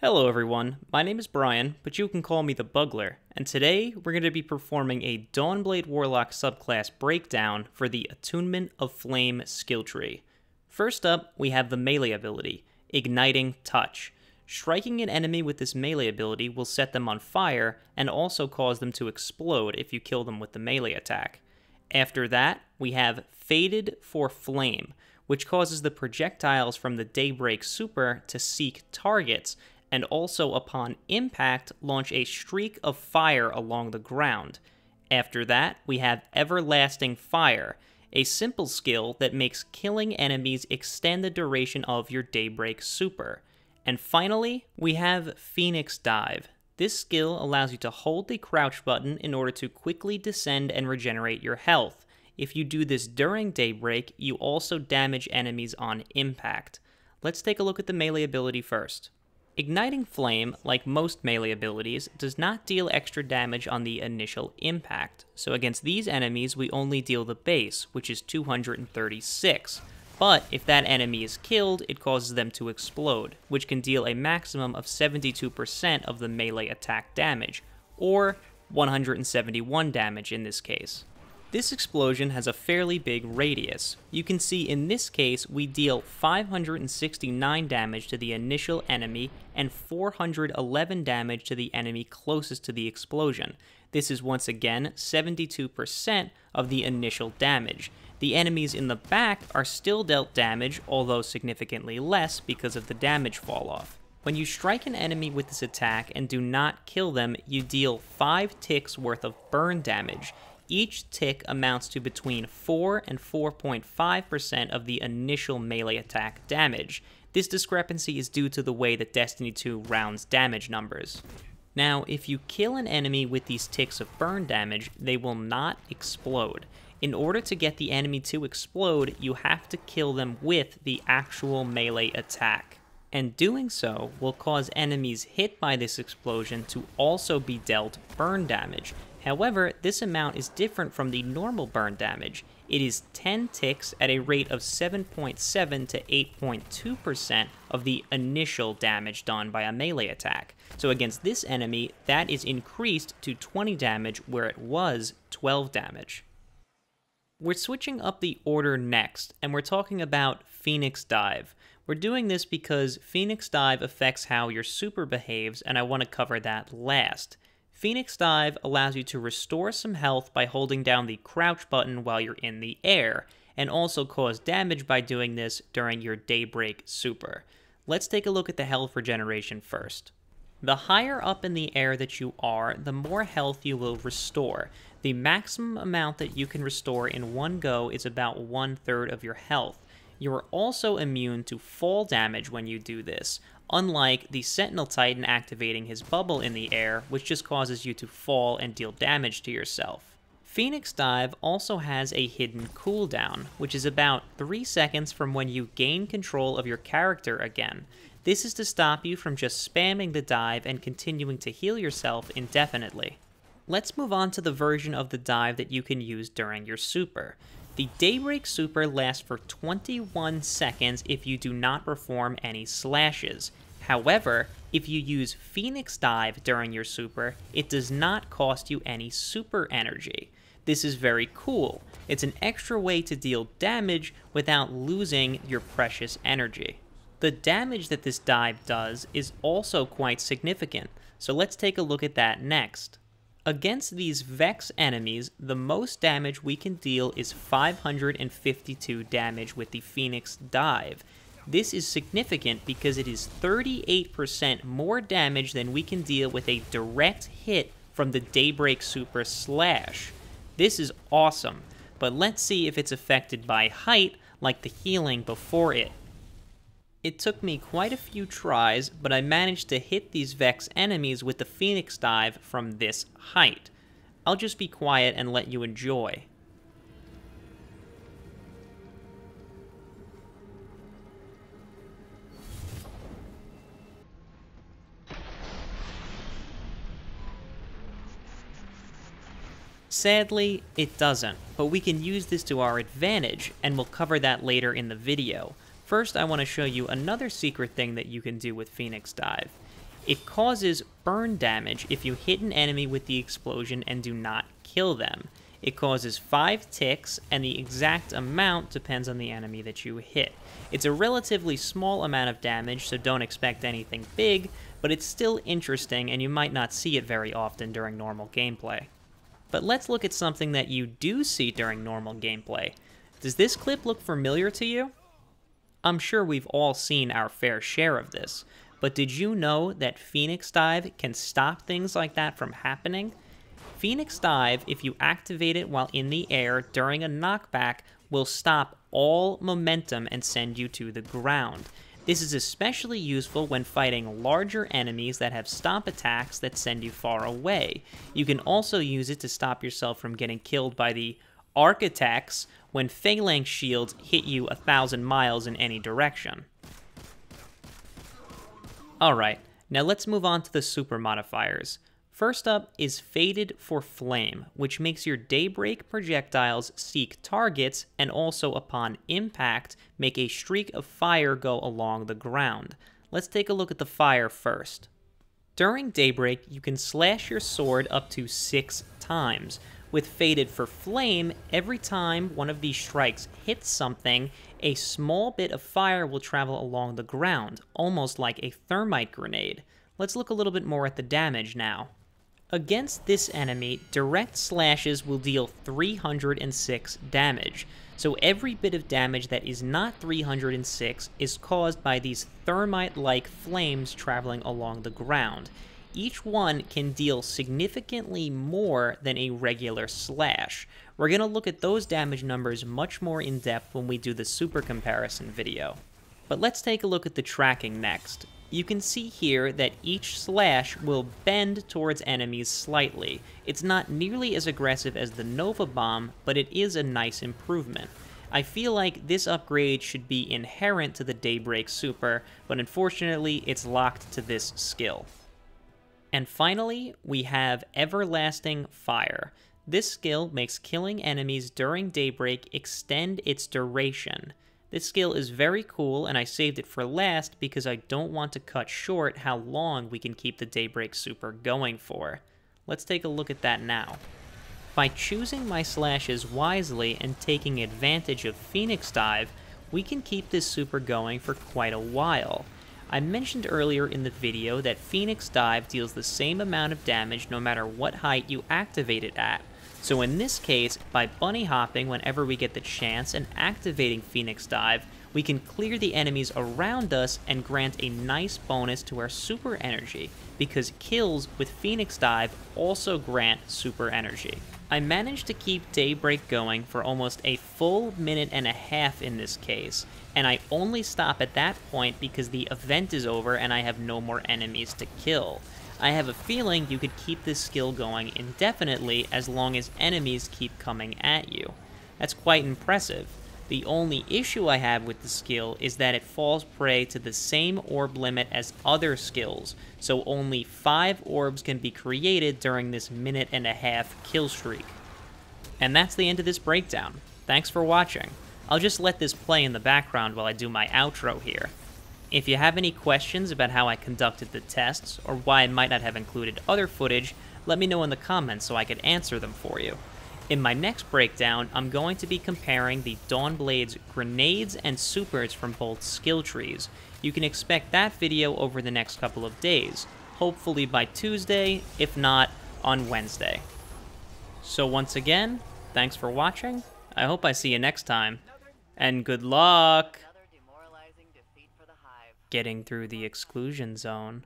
Hello everyone, my name is Brian, but you can call me the Bugler, and today we're going to be performing a Dawnblade Warlock subclass breakdown for the Attunement of Flame skill tree. First up, we have the melee ability, Igniting Touch. Striking an enemy with this melee ability will set them on fire and also cause them to explode if you kill them with the melee attack. After that, we have Fated for Flame, which causes the projectiles from the Daybreak super to seek targets and also upon impact launch a streak of fire along the ground. After that, we have Everlasting Fire, a simple skill that makes killing enemies extend the duration of your Daybreak super. And finally, we have Phoenix Dive. This skill allows you to hold the crouch button in order to quickly descend and regenerate your health. If you do this during Daybreak, you also damage enemies on impact. Let's take a look at the melee ability first. Igniting Flame, like most melee abilities, does not deal extra damage on the initial impact, so against these enemies we only deal the base, which is 236. But if that enemy is killed, it causes them to explode, which can deal a maximum of 72% of the melee attack damage, or 171 damage in this case. This explosion has a fairly big radius. You can see in this case we deal 569 damage to the initial enemy and 411 damage to the enemy closest to the explosion. This is once again 72% of the initial damage. The enemies in the back are still dealt damage, although significantly less because of the damage fall off. When you strike an enemy with this attack and do not kill them, you deal 5 ticks worth of burn damage. Each tick amounts to between 4 and 4.5% of the initial melee attack damage. This discrepancy is due to the way that Destiny 2 rounds damage numbers. Now, if you kill an enemy with these ticks of burn damage, they will not explode. In order to get the enemy to explode, you have to kill them with the actual melee attack. And doing so will cause enemies hit by this explosion to also be dealt burn damage. However, this amount is different from the normal burn damage. It is 10 ticks at a rate of 7.7 to 8.2% of the initial damage done by a melee attack. So against this enemy, that is increased to 20 damage where it was 12 damage. We're switching up the order next, and we're talking about Phoenix Dive. We're doing this because Phoenix Dive affects how your super behaves, and I want to cover that last. Phoenix Dive allows you to restore some health by holding down the crouch button while you're in the air, and also cause damage by doing this during your Daybreak super. Let's take a look at the health regeneration first. The higher up in the air that you are, the more health you will restore. The maximum amount that you can restore in one go is about 1/3 of your health. You are also immune to fall damage when you do this, unlike the Sentinel Titan activating his bubble in the air, which just causes you to fall and deal damage to yourself. Phoenix Dive also has a hidden cooldown, which is about 3 seconds from when you gain control of your character again. This is to stop you from just spamming the dive and continuing to heal yourself indefinitely. Let's move on to the version of the dive that you can use during your super. The Daybreak super lasts for 21 seconds if you do not perform any slashes. However, if you use Phoenix Dive during your super, it does not cost you any super energy. This is very cool. It's an extra way to deal damage without losing your precious energy. The damage that this dive does is also quite significant, so let's take a look at that next. Against these Vex enemies, the most damage we can deal is 552 damage with the Phoenix Dive. This is significant because it is 38% more damage than we can deal with a direct hit from the Daybreak Super Slash. This is awesome, but let's see if it's affected by height like the healing before it. It took me quite a few tries, but I managed to hit these Vex enemies with the Phoenix Dive from this height. I'll just be quiet and let you enjoy. Sadly, it doesn't, but we can use this to our advantage, and we'll cover that later in the video. First, I want to show you another secret thing that you can do with Phoenix Dive. It causes burn damage if you hit an enemy with the explosion and do not kill them. It causes 5 ticks, and the exact amount depends on the enemy that you hit. It's a relatively small amount of damage, so don't expect anything big, but it's still interesting, and you might not see it very often during normal gameplay. But let's look at something that you do see during normal gameplay. Does this clip look familiar to you? I'm sure we've all seen our fair share of this, but did you know that Phoenix Dive can stop things like that from happening? Phoenix Dive, if you activate it while in the air during a knockback, will stop all momentum and send you to the ground. This is especially useful when fighting larger enemies that have stomp attacks that send you far away. You can also use it to stop yourself from getting killed by the architects when phalanx shields hit you 1,000 miles in any direction. Alright, now let's move on to the super modifiers. First up is Fated for Flame, which makes your Daybreak projectiles seek targets and also upon impact make a streak of fire go along the ground. Let's take a look at the fire first. During Daybreak, you can slash your sword up to 6 times. With Fated for Flame, every time one of these strikes hits something, a small bit of fire will travel along the ground, almost like a thermite grenade. Let's look a little bit more at the damage now. Against this enemy, direct slashes will deal 306 damage, so every bit of damage that is not 306 is caused by these thermite-like flames traveling along the ground. Each one can deal significantly more than a regular slash. We're going to look at those damage numbers much more in depth when we do the super comparison video. But let's take a look at the tracking next. You can see here that each slash will bend towards enemies slightly. It's not nearly as aggressive as the Nova Bomb, but it is a nice improvement. I feel like this upgrade should be inherent to the Daybreak Super, but unfortunately it's locked to this skill. And finally, we have Everlasting Fire. This skill makes killing enemies during Daybreak extend its duration. This skill is very cool, and I saved it for last because I don't want to cut short how long we can keep the Daybreak Super going for. Let's take a look at that now. By choosing my slashes wisely and taking advantage of Phoenix Dive, we can keep this super going for quite a while. I mentioned earlier in the video that Phoenix Dive deals the same amount of damage no matter what height you activate it at. So in this case, by bunny hopping whenever we get the chance and activating Phoenix Dive, we can clear the enemies around us and grant a nice bonus to our super energy, because kills with Phoenix Dive also grant super energy. I managed to keep Daybreak going for almost a full minute and a half in this case, and I only stop at that point because the event is over and I have no more enemies to kill. I have a feeling you could keep this skill going indefinitely as long as enemies keep coming at you. That's quite impressive. The only issue I have with the skill is that it falls prey to the same orb limit as other skills, so only 5 orbs can be created during this minute and a half kill streak. And that's the end of this breakdown. Thanks for watching. I'll just let this play in the background while I do my outro here. If you have any questions about how I conducted the tests, or why I might not have included other footage, let me know in the comments so I could answer them for you. In my next breakdown, I'm going to be comparing the Dawnblade's grenades and supers from both skill trees. You can expect that video over the next couple of days, hopefully by Tuesday, if not on Wednesday. So once again, thanks for watching, I hope I see you next time, and good luck getting through the exclusion zone.